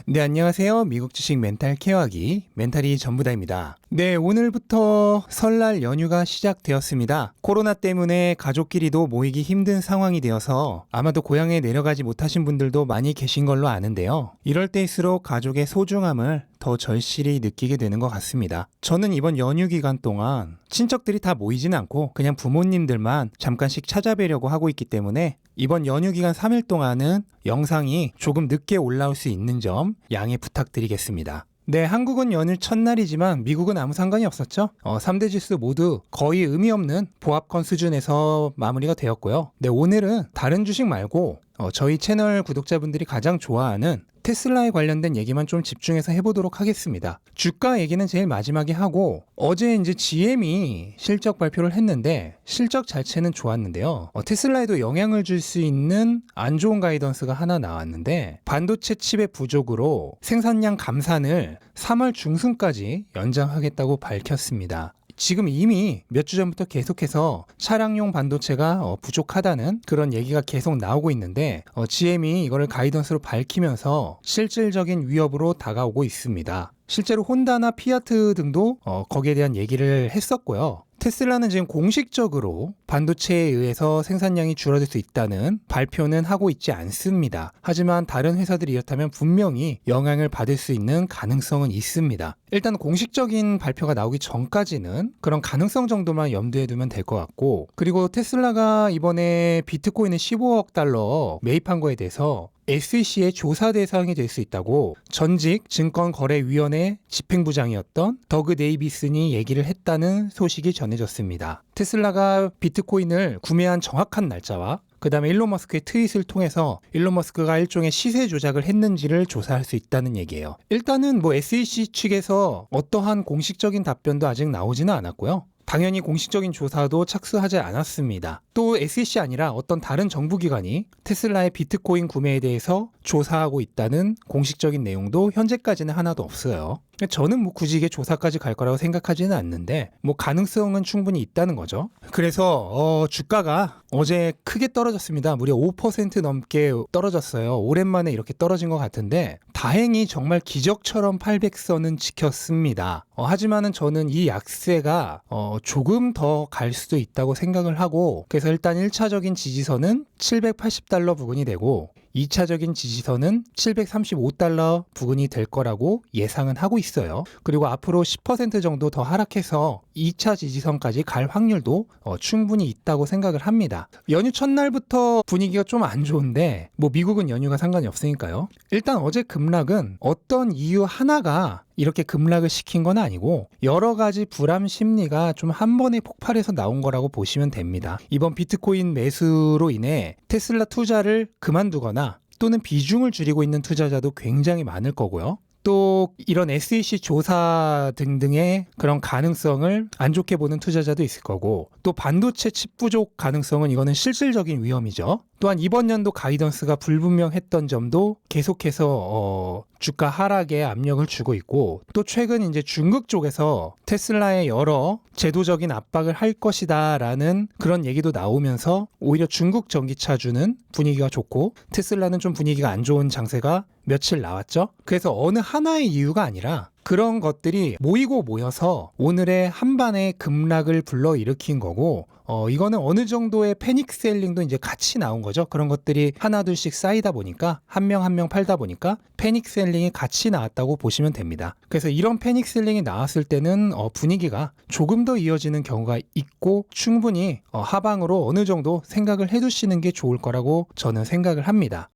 네, 안녕하세요. 미국 주식 멘탈 케어하기 멘탈이 전부다입니다. 네, 오늘부터 설날 연휴가 시작되었습니다. 코로나 때문에 가족끼리도 모이기 힘든 상황이 되어서 아마도 고향에 내려가지 못하신 분들도 많이 계신 걸로 아는데요. 이럴 때일수록 가족의 소중함을 더 절실히 느끼게 되는 것 같습니다. 저는 이번 연휴 기간 동안 친척들이 다 모이진 않고 그냥 부모님들만 잠깐씩 찾아뵈려고 하고 있기 때문에 이번 연휴 기간 3일 동안은 영상이 조금 늦게 올라올 수 있는 점 양해 부탁드리겠습니다. 네, 한국은 연휴 첫날이지만 미국은 아무 상관이 없었죠. 3대 지수 모두 거의 의미 없는 보합권 수준에서 마무리가 되었고요. 네, 오늘은 다른 주식 말고 저희 채널 구독자분들이 가장 좋아하는 테슬라에 관련된 얘기만 좀 집중해서 해보도록 하겠습니다. 주가 얘기는 제일 마지막에 하고, 어제 이제 GM이 실적 발표를 했는데 실적 자체는 좋았는데요. 테슬라에도 영향을 줄 수 있는 안 좋은 가이던스가 하나 나왔는데, 반도체 칩의 부족으로 생산량 감산을 3월 중순까지 연장하겠다고 밝혔습니다. 지금 이미 몇 주 전부터 계속해서 차량용 반도체가 부족하다는 그런 얘기가 계속 나오고 있는데, GM이 이거를 가이던스로 밝히면서 실질적인 위협으로 다가오고 있습니다. 실제로 혼다나 피아트 등도 거기에 대한 얘기를 했었고요. 테슬라는 지금 공식적으로 반도체에 의해서 생산량이 줄어들 수 있다는 발표는 하고 있지 않습니다. 하지만 다른 회사들이 이렇다면 분명히 영향을 받을 수 있는 가능성은 있습니다. 일단 공식적인 발표가 나오기 전까지는 그런 가능성 정도만 염두에 두면 될 것 같고, 그리고 테슬라가 이번에 비트코인을 15억 달러 매입한 거에 대해서 SEC의 조사 대상이 될 수 있다고 전직 증권거래위원회 집행부장이었던 더그 데이비슨이 얘기를 했다는 소식이 전해졌습니다. 테슬라가 비트코인을 구매한 정확한 날짜와 그 다음에 일론 머스크의 트윗을 통해서 일론 머스크가 일종의 시세 조작을 했는지를 조사할 수 있다는 얘기예요. 일단은 SEC 측에서 어떠한 공식적인 답변도 아직 나오지는 않았고요. 당연히 공식적인 조사도 착수하지 않았습니다. 또 SEC 아니라 어떤 다른 정부기관이 테슬라의 비트코인 구매에 대해서 조사하고 있다는 공식적인 내용도 현재까지는 하나도 없어요. 저는 굳이 이게 조사까지 갈 거라고 생각하지는 않는데 가능성은 충분히 있다는 거죠. 그래서 주가가 어제 크게 떨어졌습니다. 무려 5% 넘게 떨어졌어요. 오랜만에 이렇게 떨어진 것 같은데 다행히 정말 기적처럼 800선은 지켰습니다. 하지만은 저는 이 약세가 조금 더 갈 수도 있다고 생각을 하고, 그래서 일단 1차적인 지지선은 780달러 부근이 되고 2차적인 지지선은 735달러 부근이 될 거라고 예상은 하고 있어요. 그리고 앞으로 10% 정도 더 하락해서 2차 지지선까지 갈 확률도 충분히 있다고 생각을 합니다. 연휴 첫날부터 분위기가 좀 안 좋은데 미국은 연휴가 상관이 없으니까요. 일단 어제 급락은 어떤 이유 하나가 이렇게 급락을 시킨 건 아니고 여러 가지 불안 심리가 좀 한 번에 폭발해서 나온 거라고 보시면 됩니다. 이번 비트코인 매수로 인해 테슬라 투자를 그만두거나 또는 비중을 줄이고 있는 투자자도 굉장히 많을 거고요. 또 이런 SEC 조사 등등의 그런 가능성을 안 좋게 보는 투자자도 있을 거고, 또 반도체 칩 부족 가능성은 이거는 실질적인 위험이죠. 또한 이번 연도 가이던스가 불분명했던 점도 계속해서 주가 하락에 압력을 주고 있고, 또 최근 이제 중국 쪽에서 테슬라의 여러 제도적인 압박을 할 것이다라는 그런 얘기도 나오면서 오히려 중국 전기차주는 분위기가 좋고 테슬라는 좀 분위기가 안 좋은 장세가 며칠 나왔죠. 그래서 어느 하나의 이유가 아니라 그런 것들이 모이고 모여서 오늘의 한반의 급락을 불러일으킨 거고, 이거는 어느 정도의 패닉 셀링도 이제 같이 나온 거죠. 그런 것들이 하나둘씩 쌓이다 보니까 한 명 한 명 팔다 보니까 패닉 셀링이 같이 나왔다고 보시면 됩니다. 그래서 이런 패닉 셀링이 나왔을 때는 분위기가 조금 더 이어지는 경우가 있고 충분히 하방으로 어느 정도 생각을 해두시는 게 좋을 거라고 저는 생각을 합니다.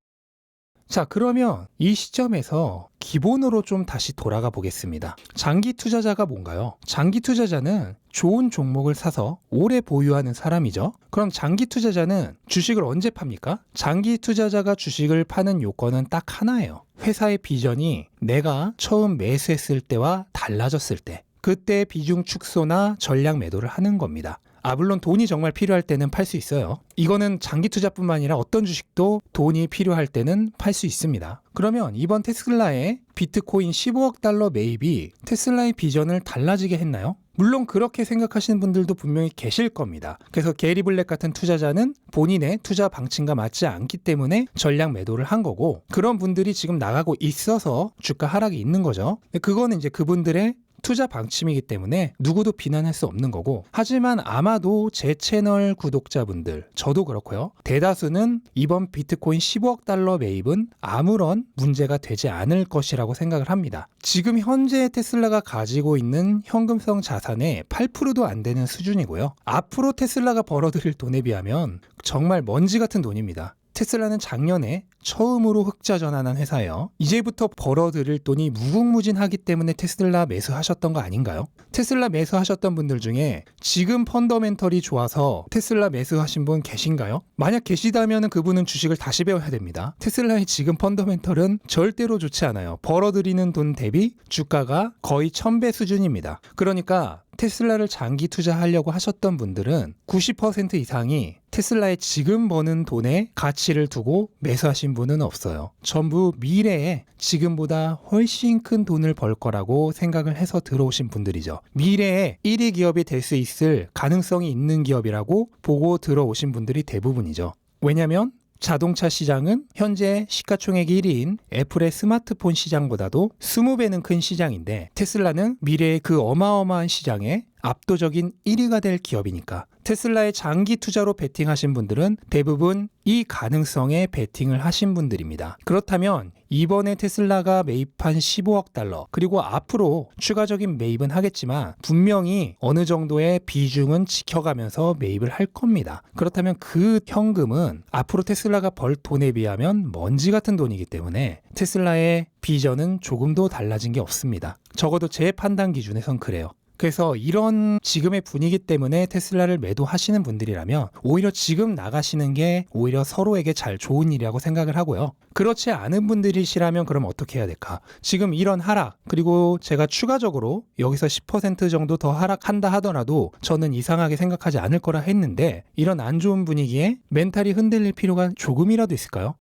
자, 그러면 이 시점에서 기본으로 좀 다시 돌아가 보겠습니다. 장기 투자자가 뭔가요? 장기 투자자는 좋은 종목을 사서 오래 보유하는 사람이죠. 그럼 장기 투자자는 주식을 언제 팝니까? 장기 투자자가 주식을 파는 요건은 딱 하나예요. 회사의 비전이 내가 처음 매수했을 때와 달라졌을 때, 그때 비중 축소나 전량 매도를 하는 겁니다. 물론 돈이 정말 필요할 때는 팔 수 있어요. 이거는 장기 투자뿐만 아니라 어떤 주식도 돈이 필요할 때는 팔 수 있습니다. 그러면 이번 테슬라의 비트코인 15억 달러 매입이 테슬라의 비전을 달라지게 했나요? 물론 그렇게 생각하시는 분들도 분명히 계실 겁니다. 그래서 게리 블랙 같은 투자자는 본인의 투자 방침과 맞지 않기 때문에 전량 매도를 한 거고, 그런 분들이 지금 나가고 있어서 주가 하락이 있는 거죠. 그거는 이제 그분들의 투자 방침이기 때문에 누구도 비난할 수 없는 거고, 하지만 아마도 제 채널 구독자분들, 저도 그렇고요, 대다수는 이번 비트코인 15억 달러 매입은 아무런 문제가 되지 않을 것이라고 생각을 합니다. 지금 현재 테슬라가 가지고 있는 현금성 자산의 8%도 안 되는 수준이고요. 앞으로 테슬라가 벌어들일 돈에 비하면 정말 먼지 같은 돈입니다. 테슬라는 작년에 처음으로 흑자 전환한 회사예요. 이제부터 벌어들일 돈이 무궁무진하기 때문에 테슬라 매수하셨던 거 아닌가요? 테슬라 매수하셨던 분들 중에 지금 펀더멘털이 좋아서 테슬라 매수하신 분 계신가요? 만약 계시다면 그분은 주식을 다시 배워야 됩니다. 테슬라의 지금 펀더멘털은 절대로 좋지 않아요. 벌어들이는 돈 대비 주가가 거의 1000배 수준입니다. 그러니까 테슬라를 장기 투자하려고 하셨던 분들은 90% 이상이 테슬라의 지금 버는 돈에 가치를 두고 매수하신 분은 없어요. 전부 미래에 지금보다 훨씬 큰 돈을 벌 거라고 생각을 해서 들어오신 분들이죠. 미래에 1위 기업이 될 수 있을 가능성이 있는 기업이라고 보고 들어오신 분들이 대부분이죠. 왜냐하면 자동차 시장은 현재 시가총액 1위인 애플의 스마트폰 시장보다도 20배는 큰 시장인데, 테슬라는 미래의 그 어마어마한 시장에 압도적인 1위가 될 기업이니까 테슬라의 장기 투자로 베팅하신 분들은 대부분 이 가능성에 베팅을 하신 분들입니다. 그렇다면 이번에 테슬라가 매입한 15억 달러, 그리고 앞으로 추가적인 매입은 하겠지만 분명히 어느 정도의 비중은 지켜가면서 매입을 할 겁니다. 그렇다면 그 현금은 앞으로 테슬라가 벌 돈에 비하면 먼지 같은 돈이기 때문에 테슬라의 비전은 조금도 달라진 게 없습니다. 적어도 제 판단 기준에선 그래요. 그래서 이런 지금의 분위기 때문에 테슬라를 매도하시는 분들이라면 오히려 지금 나가시는 게 오히려 서로에게 잘 좋은 일이라고 생각을 하고요. 그렇지 않은 분들이시라면 그럼 어떻게 해야 될까? 지금 이런 하락, 그리고 제가 추가적으로 여기서 10% 정도 더 하락한다 하더라도 저는 이상하게 생각하지 않을 거라 했는데, 이런 안 좋은 분위기에 멘탈이 흔들릴 필요가 조금이라도 있을까요?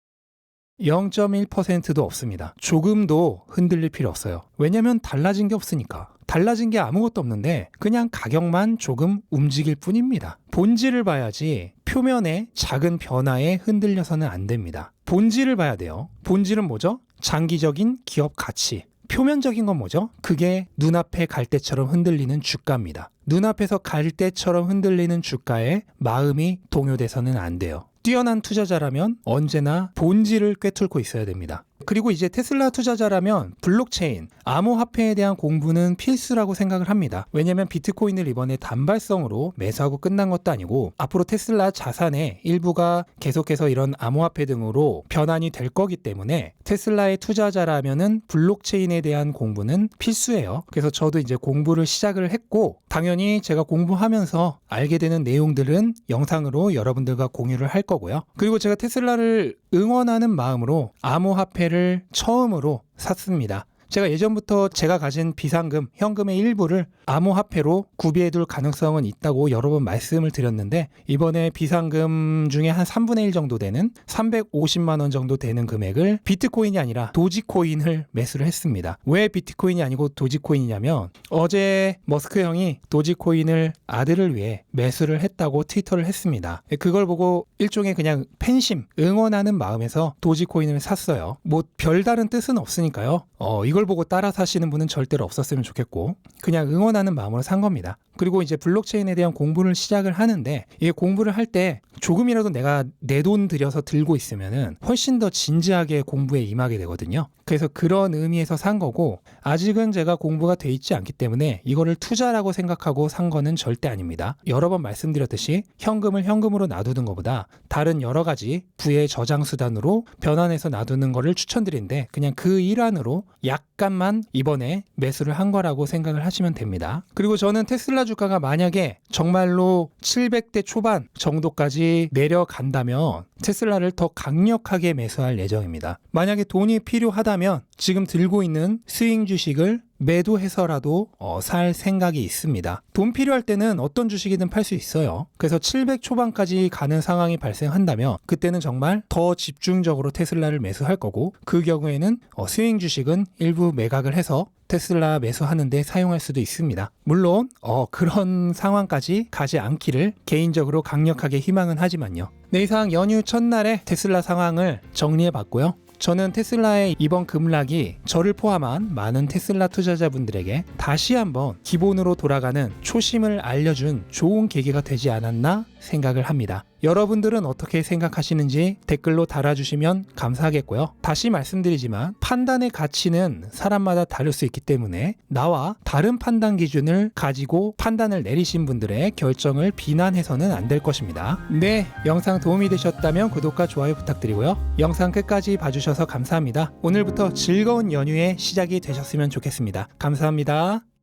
0.1%도 없습니다. 조금도 흔들릴 필요 없어요. 왜냐면 달라진 게 없으니까. 달라진 게 아무것도 없는데 그냥 가격만 조금 움직일 뿐입니다. 본질을 봐야지 표면의 작은 변화에 흔들려서는 안 됩니다. 본질을 봐야 돼요. 본질은 뭐죠? 장기적인 기업 가치. 표면적인 건 뭐죠? 그게 눈앞에 갈대처럼 흔들리는 주가입니다. 눈앞에서 갈대처럼 흔들리는 주가에 마음이 동요돼서는 안 돼요. 뛰어난 투자자라면 언제나 본질을 꿰뚫고 있어야 됩니다. 그리고 이제 테슬라 투자자라면 블록체인, 암호화폐에 대한 공부는 필수라고 생각을 합니다. 왜냐하면 비트코인을 이번에 단발성으로 매수하고 끝난 것도 아니고 앞으로 테슬라 자산의 일부가 계속해서 이런 암호화폐 등으로 변환이 될 거기 때문에 테슬라의 투자자라면은 블록체인에 대한 공부는 필수예요. 그래서 저도 이제 공부를 시작을 했고, 당연히 제가 공부하면서 알게 되는 내용들은 영상으로 여러분들과 공유를 할 거고요. 그리고 제가 테슬라를 응원하는 마음으로 암호화폐를 처음으로 샀습니다. 제가 예전부터 제가 가진 비상금, 현금의 일부를 암호화폐로 구비해둘 가능성은 있다고 여러 번 말씀을 드렸는데, 이번에 비상금 중에 한 3분의 1 정도 되는 350만 원 정도 되는 금액을 비트코인이 아니라 도지코인을 매수를 했습니다. 왜 비트코인이 아니고 도지코인이냐면, 어제 머스크 형이 도지코인을 아들을 위해 매수를 했다고 트위터를 했습니다. 그걸 보고 일종의 그냥 팬심, 응원하는 마음에서 도지코인을 샀어요. 뭐 별다른 뜻은 없으니까요. 이걸 보고 따라 사시는 분은 절대로 없었으면 좋겠고, 그냥 응원하는 마음으로 산 겁니다. 그리고 이제 블록체인에 대한 공부를 시작을 하는데, 이게 공부를 할 때 조금이라도 내가 내 돈 들여서 들고 있으면은 훨씬 더 진지하게 공부에 임하게 되거든요. 그래서 그런 의미에서 산 거고, 아직은 제가 공부가 돼 있지 않기 때문에 이거를 투자라고 생각하고 산 거는 절대 아닙니다. 여러 번 말씀드렸듯이 현금을 현금으로 놔두는 것보다 다른 여러 가지 부의 저장 수단으로 변환해서 놔두는 거를 추천드리는데, 그냥 그 일환으로 약간만 이번에 매수를 한 거라고 생각을 하시면 됩니다. 그리고 저는 테슬라 주가가 만약에 정말로 700대 초반 정도까지 내려간다면 테슬라를 더 강력하게 매수할 예정입니다. 만약에 돈이 필요하다면 지금 들고 있는 스윙 주식을 매도해서라도 살 생각이 있습니다. 돈 필요할 때는 어떤 주식이든 팔 수 있어요. 그래서 700 초반까지 가는 상황이 발생한다면 그때는 정말 더 집중적으로 테슬라를 매수할 거고, 그 경우에는 스윙 주식은 일부 매각을 해서 테슬라 매수하는데 사용할 수도 있습니다. 물론 그런 상황까지 가지 않기를 개인적으로 강력하게 희망은 하지만요. 네, 이상 연휴 첫날의 테슬라 상황을 정리해 봤고요. 저는 테슬라의 이번 급락이 저를 포함한 많은 테슬라 투자자분들에게 다시 한번 기본으로 돌아가는 초심을 알려준 좋은 계기가 되지 않았나 생각을 합니다. 여러분들은 어떻게 생각하시는지 댓글로 달아주시면 감사하겠고요. 다시 말씀드리지만 판단의 가치는 사람마다 다를 수 있기 때문에 나와 다른 판단 기준을 가지고 판단을 내리신 분들의 결정을 비난해서는 안 될 것입니다. 네, 영상 도움이 되셨다면 구독과 좋아요 부탁드리고요. 영상 끝까지 봐주셔서 감사합니다. 오늘부터 즐거운 연휴의 시작이 되셨으면 좋겠습니다. 감사합니다.